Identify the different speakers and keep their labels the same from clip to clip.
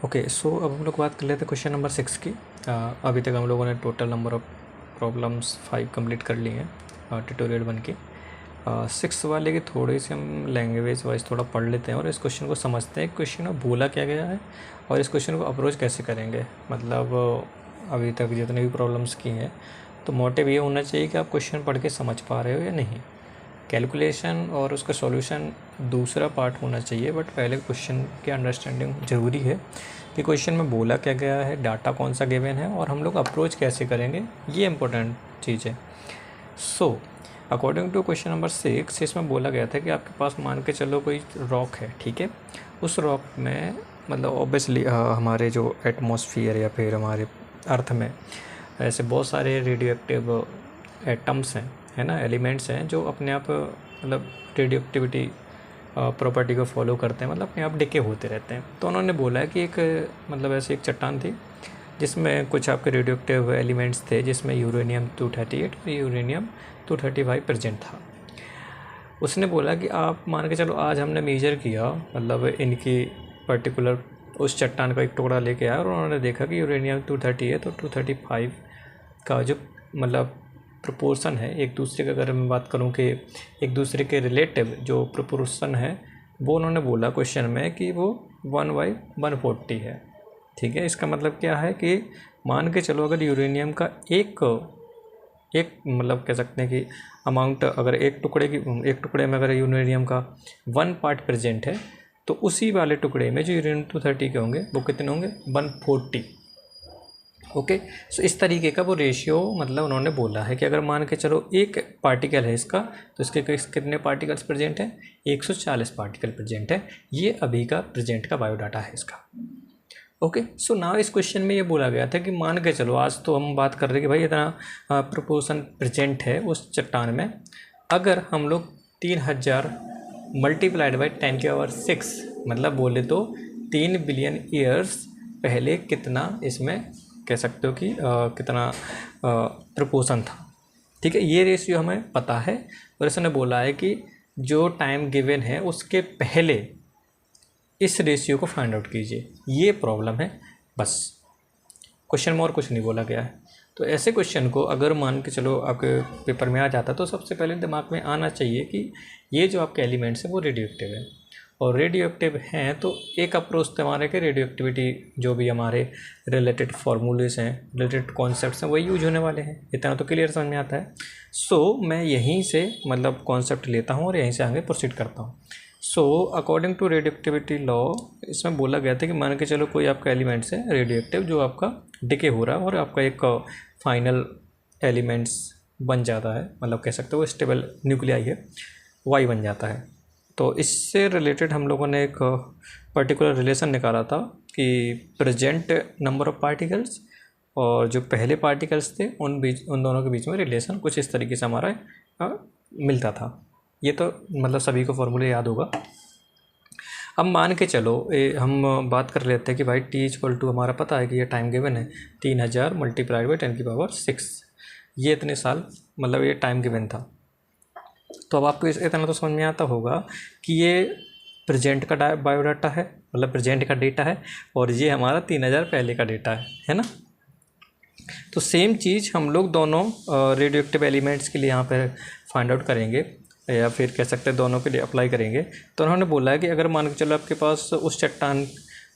Speaker 1: Okay, सो अब हम लोग बात कर लेते हैं क्वेश्चन नंबर 6 की। अभी तक हम लोगों ने total number of problems 5 complete कर ली हैं ट्यूटोरियल 1 की। 6 वाले की थोड़ी सी हम लैंग्वेज वाइज थोड़ा पढ़ लेते हैं और इस क्वेश्चन को समझते हैं। क्वेश्चन में बोला क्या गया है और इस क्वेश्चन को अप्रोच कैसे करेंगे। मतलब अभी तक जितने भी प्रॉब्लम्स की हैं तो मोटिव ये होना चाहिए कि आप क्वेश्चन पढ़ के समझ पा रहे हो या नहीं। कैलकुलेशन और उसका सॉल्यूशन दूसरा पार्ट होना चाहिए, बट पहले क्वेश्चन की अंडरस्टैंडिंग ज़रूरी है कि क्वेश्चन में बोला क्या गया है, डाटा कौन सा गिवन है और हम लोग अप्रोच कैसे करेंगे, ये इंपॉर्टेंट चीज़ है। So according to question number 6 इसमें बोला गया था कि आपके पास मान के चलो कोई रॉक है, ठीक है। उस रॉक में मतलब ऑब्वियसली हमारे जो एटमॉस्फेयर या फिर हमारे अर्थ में ऐसे बहुत सारे रेडियो एक्टिव एटम्स हैं, है ना, एलिमेंट्स हैं जो अपने आप मतलब रेडियो प्रॉपर्टी को फॉलो करते हैं, मतलब अपने आप डिके होते रहते हैं। तो उन्होंने बोला है कि एक मतलब ऐसी एक चट्टान थी जिसमें कुछ आपके रेडियो एक्टिव एलिमेंट्स थे, जिसमें यूरेनियम 238 और यूरेनियम 235 प्रेजेंट था। उसने बोला कि आप मान के चलो आज हमने मेजर किया, मतलब इनकी पर्टिकुलर उस चट्टान का एक टुकड़ा लेके आया और उन्होंने देखा कि यूरेनियम 238 और 235 का जो मतलब प्रोपोर्शन है एक दूसरे का, अगर मैं बात करूं कि एक दूसरे के रिलेटिव जो प्रोपोर्शन है वो उन्होंने बोला क्वेश्चन में कि वो 1/140 है, ठीक है। इसका मतलब क्या है कि मान के चलो अगर यूरेनियम का एक मतलब कह सकते हैं कि अमाउंट, अगर एक टुकड़े में अगर यूरेनियम का 1 पार्ट प्रेजेंट है तो उसी वाले टुकड़े में जो यूरेनियम 230 के होंगे वो कितने होंगे, 140। ओके, सो इस तरीके का वो रेशियो मतलब उन्होंने बोला है कि अगर मान के चलो एक पार्टिकल है इसका तो इसके कितने पार्टिकल्स प्रेजेंट हैं, 140 पार्टिकल प्रेजेंट है। ये अभी का प्रेजेंट का बायोडाटा है इसका। ओके, सो नाउ इस क्वेश्चन में ये बोला गया था कि मान के चलो आज तो हम बात कर रहे हैं कि भाई इतना प्रोपोर्शन प्रेजेंट है उस चट्टान में। अगर हम लोग 3000 मल्टीप्लाइड बाई 10⁶ मतलब बोले तो 3 बिलियन ईयर्स पहले कितना इसमें कह सकते हो कि कितना प्रोपोर्शन था, ठीक है। ये रेशियो हमें पता है और इसने बोला है कि जो टाइम गिवन है उसके पहले इस रेशियो को फाइंड आउट कीजिए। ये प्रॉब्लम है बस, क्वेश्चन में और कुछ नहीं बोला गया है। तो ऐसे क्वेश्चन को अगर मान के चलो आपके पेपर में आ जाता तो सबसे पहले दिमाग में आना चाहिए कि ये जो आपके एलिमेंट्स हैं वो रेडियो एक्टिव है, और रेडियो एक्टिव हैं तो एक अप्रोच तो हमारे के रेडियो एक्टिविटी जो भी हमारे रिलेटेड फार्मूलेस हैं, रिलेटेड कॉन्सेप्ट्स हैं, वही यूज होने वाले हैं। इतना तो क्लियर समझ में आता है। सो मैं यहीं से मतलब कॉन्सेप्ट लेता हूँ और यहीं से आगे प्रोसीड करता हूँ। So according to radio activity law इसमें बोला गया था कि मान के चलो कोई आपका एलिमेंट्स है रेडियो एक्टिव जो आपका डिके हो रहा है और आपका एक फाइनल एलिमेंट्स बन जाता है, मतलब कह सकते हो स्टेबल न्यूक्लियाई है, वाई बन जाता है। तो इससे रिलेटेड हम लोगों ने एक पर्टिकुलर रिलेशन निकाला था कि प्रेजेंट नंबर ऑफ पार्टिकल्स और जो पहले पार्टिकल्स थे उन दोनों के बीच में रिलेशन कुछ इस तरीके से हमारा मिलता था। ये तो मतलब सभी को फॉर्मूले याद होगा। अब मान के चलो हम बात कर लेते हैं कि भाई T=, हमारा पता है कि ये टाइम गिवन है 3000 मल्टीप्लाइड बाई 10⁶, ये इतने साल मतलब ये टाइम गिवन था। तो अब आपको इतना तो समझ में आता होगा कि ये प्रेजेंट का बायोडाटा है, मतलब प्रेजेंट का डेटा है, और ये हमारा 3000 पहले का डेटा है ना। तो सेम चीज़ हम लोग दोनों रेडियो एक्टिव एलिमेंट्स के लिए यहाँ पर फाइंड आउट करेंगे, या फिर कह सकते हैं दोनों के लिए अप्लाई करेंगे। तो उन्होंने बोला है कि अगर मान के चलो आपके पास उस चट्टान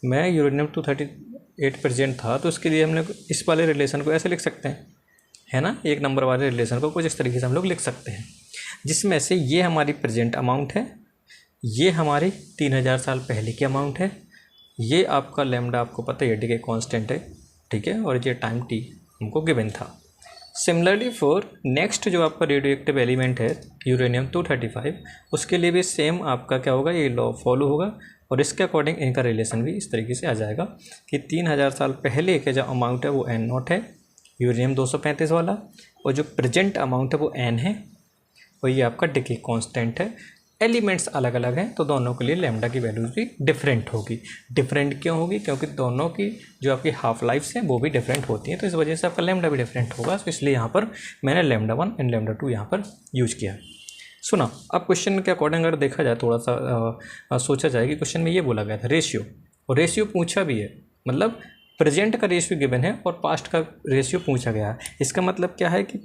Speaker 1: में यूरेनियम 238 प्रेजेंट था तो उसके लिए हमने इस वाले रिलेशन को ऐसे लिख सकते हैं, है ना, एक नंबर वाले रिलेशन को कुछ इस तरीके से हम लोग लिख सकते हैं, जिसमें से ये हमारी प्रेजेंट अमाउंट है, ये हमारी 3000 साल पहले की अमाउंट है, ये आपका लैम्डा आपको पता है डिके कांस्टेंट है, ठीक है, और ये टाइम टी हमको गिवन था। सिमिलरली फॉर नेक्स्ट जो आपका रेडियो एक्टिव एलिमेंट है यूरेनियम 235, उसके लिए भी सेम आपका क्या होगा, ये लॉ फॉलो होगा और इसके अकॉर्डिंग इनका रिलेशन भी इस तरीके से आ जाएगा कि 3000 साल पहले के जो अमाउंट है वो N0 है, यूरेनियम 235 वाला, और जो प्रेजेंट अमाउंट है वो N है, और ये आपका डिके कांस्टेंट है। एलिमेंट्स अलग अलग हैं तो दोनों के लिए लैम्डा की वैल्यूज भी डिफरेंट होगी। डिफरेंट क्यों होगी, क्योंकि दोनों की जो आपकी हाफ लाइफ्स हैं वो भी डिफरेंट होती हैं, तो इस वजह से आपका लैम्डा भी डिफरेंट होगा। तो इसलिए यहाँ पर मैंने λ1 एंड λ2 यहाँ पर यूज किया। सुना, अब क्वेश्चन के अकॉर्डिंग अगर देखा जाए, थोड़ा सा सोचा जाए कि क्वेश्चन में ये बोला गया था रेशियो, और रेशियो पूछा भी है मतलब प्रेजेंट का रेशियो गिवन है और पास्ट का रेशियो पूछा गया है। इसका मतलब क्या है कि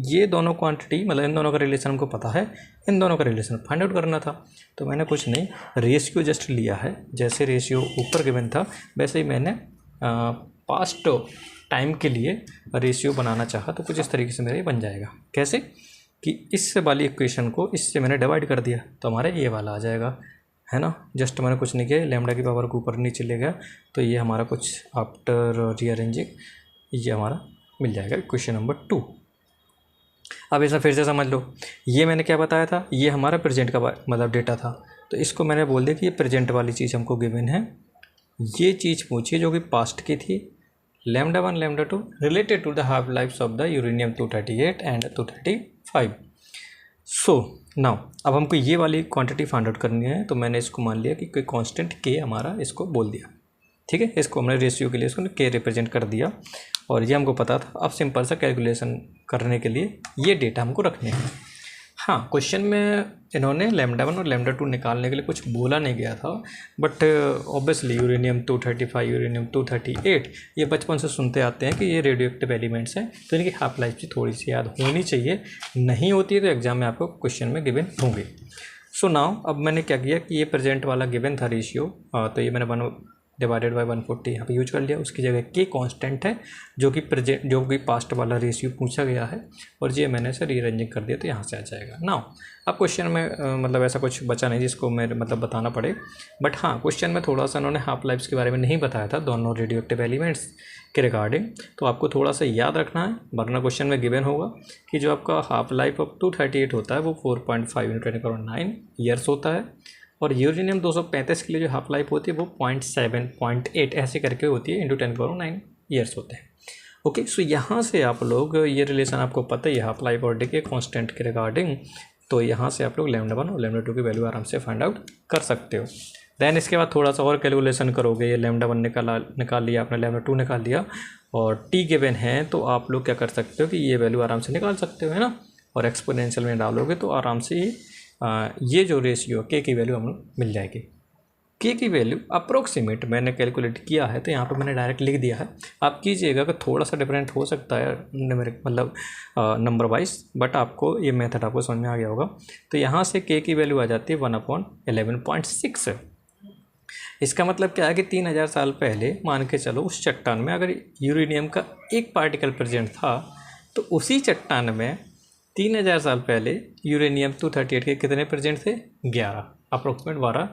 Speaker 1: ये दोनों क्वांटिटी, मतलब इन दोनों का रिलेशन हमको पता है, इन दोनों का रिलेशन फाइंड आउट करना था। तो मैंने कुछ नहीं, रेशियो जस्ट लिया है, जैसे रेशियो ऊपर गिवन था वैसे ही मैंने पास्ट टाइम के लिए रेशियो बनाना चाहा, तो कुछ इस तरीके से मेरा ये बन जाएगा। कैसे कि इस वाली इक्वेशन को इससे मैंने डिवाइड कर दिया तो हमारा ये वाला आ जाएगा, है ना। जस्ट मैंने कुछ नहीं किया, लैम्डा की पावर को ऊपर नीचे ले गया, तो ये हमारा कुछ आफ्टर रीअरेंजिंग ये हमारा मिल जाएगा क्वेश्चन नंबर 2। अब ऐसा फिर से समझ लो, ये मैंने क्या बताया था, ये हमारा प्रेजेंट का मतलब डेटा था, तो इसको मैंने बोल दिया कि ये प्रेजेंट वाली चीज़ हमको गिवन है, ये चीज़ पूछी जो कि पास्ट की थी, lambda 1 lambda 2 related to the half lifes of the uranium 238 and 235। So now अब हमको ये वाली क्वांटिटी फाइंड आउट करनी है, तो मैंने इसको मान लिया कि कोई कांस्टेंट के हमारा इसको बोल दिया, ठीक है। इसको हमने रेशियो के लिए इसको के रिप्रेजेंट कर दिया और ये हमको पता था। अब सिंपल सा कैलकुलेशन करने के लिए ये डेटा हमको रखने हैं। हाँ, क्वेश्चन में इन्होंने लैम्डा 1 और लैम्डा 2 निकालने के लिए कुछ बोला नहीं गया था, बट ऑब्वियसली यूरेनियम 235 यूरेनियम 238 ये बचपन से सुनते आते हैं कि ये रेडियो एक्टिव एलिमेंट्स हैं, तो इनकी हाफ लाइफ भी थोड़ी सी याद होनी चाहिए, नहीं होती है तो एग्जाम में आपको क्वेश्चन में गिवन होंगे। सो नाउ अब मैंने क्या किया कि ये प्रेजेंट वाला गिवन था रेशियो, तो ये मैंने 1 डिवाइडेड बाई 140 यहाँ पे यूज कर लिया, उसकी जगह के कांस्टेंट है जो कि पास्ट वाला रेशियो पूछा गया है, और ये मैंने इसे रीअरेंजिंग कर दिया तो यहाँ से आ जाएगा। नाउ अब क्वेश्चन में मतलब ऐसा कुछ बचा नहीं जिसको मैं मतलब बताना पड़े, बट हाँ क्वेश्चन में थोड़ा सा उन्होंने हाफ लाइफ्स के बारे में नहीं बताया था दोनों रेडियो एक्टिव एलिमेंट्स के रिगार्डिंग, तो आपको थोड़ा सा याद रखना है, वरना क्वेश्चन में गिवन होगा कि जो आपका हाफ लाइफ ऑफ 238 होता है वो 4.5 × 10⁹ ईयर्स होता है, और यूरेनियम 235 के लिए जो हाफ लाइफ होती है वो 0.7 0.8 ऐसे करके होती है, × 10⁹ ईयर्स होते हैं। ओके, सो यहाँ से आप लोग ये रिलेशन आपको पता ही है हाफ लाइफ और डीके कांस्टेंट के रिगार्डिंग, तो यहाँ से आप लोग लैम्डा 1 और लैम्डा 2 की वैल्यू आराम से फाइंड आउट कर सकते हो। देन इसके बाद थोड़ा सा और कैलकुलेशन करोगे, ये लैम्डा 1 निकाल लिया आपने, लैम्डा 2 निकाल लिया, और टी गिवन है तो आप लोग क्या कर सकते हो कि ये वैल्यू आराम से निकाल सकते हो, है ना, और एक्सपोनेंशियल में डालोगे तो आराम से ये जो रेशियो के की वैल्यू हम लोग मिल जाएगी। के की वैल्यू अप्रोक्सीमेट मैंने कैलकुलेट किया है, तो यहाँ पे मैंने डायरेक्ट लिख दिया है, आप कीजिएगा कि थोड़ा सा डिफरेंट हो सकता है न्यूमेरिक मतलब नंबर वाइज, बट आपको ये मेथड आपको समझ में आ गया होगा। तो यहाँ से के की वैल्यू आ जाती है 1/11.6। इसका मतलब क्या है कि 3000 साल पहले मान के चलो उस चट्टान में अगर यूरेनियम का एक पार्टिकल प्रेजेंट था, तो उसी चट्टान में 3000 साल पहले यूरेनियम 238 के कितने प्रेजेंट थे, 11, अप्रोक्सीमेट 12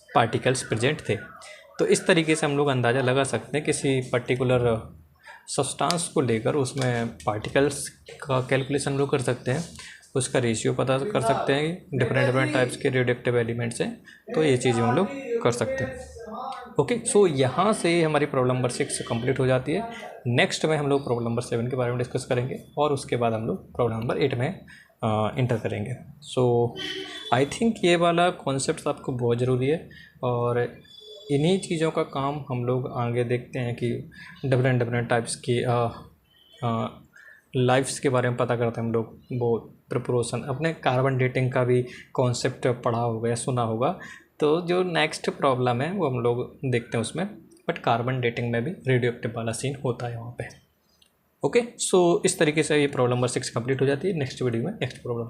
Speaker 1: पार्टिकल्स प्रेजेंट थे। तो इस तरीके से हम लोग अंदाज़ा लगा सकते हैं किसी पर्टिकुलर सब्सटेंस को लेकर उसमें पार्टिकल्स का कैलकुलेशन हम लोग कर सकते हैं, उसका रेशियो पता कर सकते हैं कि डिफरेंट टाइप्स के रेडियोएक्टिव एलिमेंट्स हैं, तो ये चीज़ हम लोग कर सकते हैं। ओके, सो यहाँ से हमारी प्रॉब्लम नंबर 6 कंप्लीट हो जाती है। नेक्स्ट में हम लोग प्रॉब्लम नंबर 7 के बारे में डिस्कस करेंगे, और उसके बाद हम लोग प्रॉब्लम नंबर 8 में इंटर करेंगे। सो आई थिंक ये वाला कॉन्सेप्ट आपको बहुत ज़रूरी है, और इन्हीं चीज़ों का काम हम लोग आगे देखते हैं कि डिफरेंट टाइप्स की लाइफ्स के बारे में पता करते हैं हम लोग। वो प्रिपरेशन अपने कार्बन डेटिंग का भी कॉन्सेप्ट पढ़ा होगा या सुना होगा, तो जो नेक्स्ट प्रॉब्लम है वो हम लोग देखते हैं उसमें, बट कार्बन डेटिंग में भी रेडियो एक्टिव वाला सीन होता है वहाँ पे। ओके, सो इस तरीके से ये प्रॉब्लम नंबर 6 कंप्लीट हो जाती है। नेक्स्ट वीडियो में नेक्स्ट प्रॉब्लम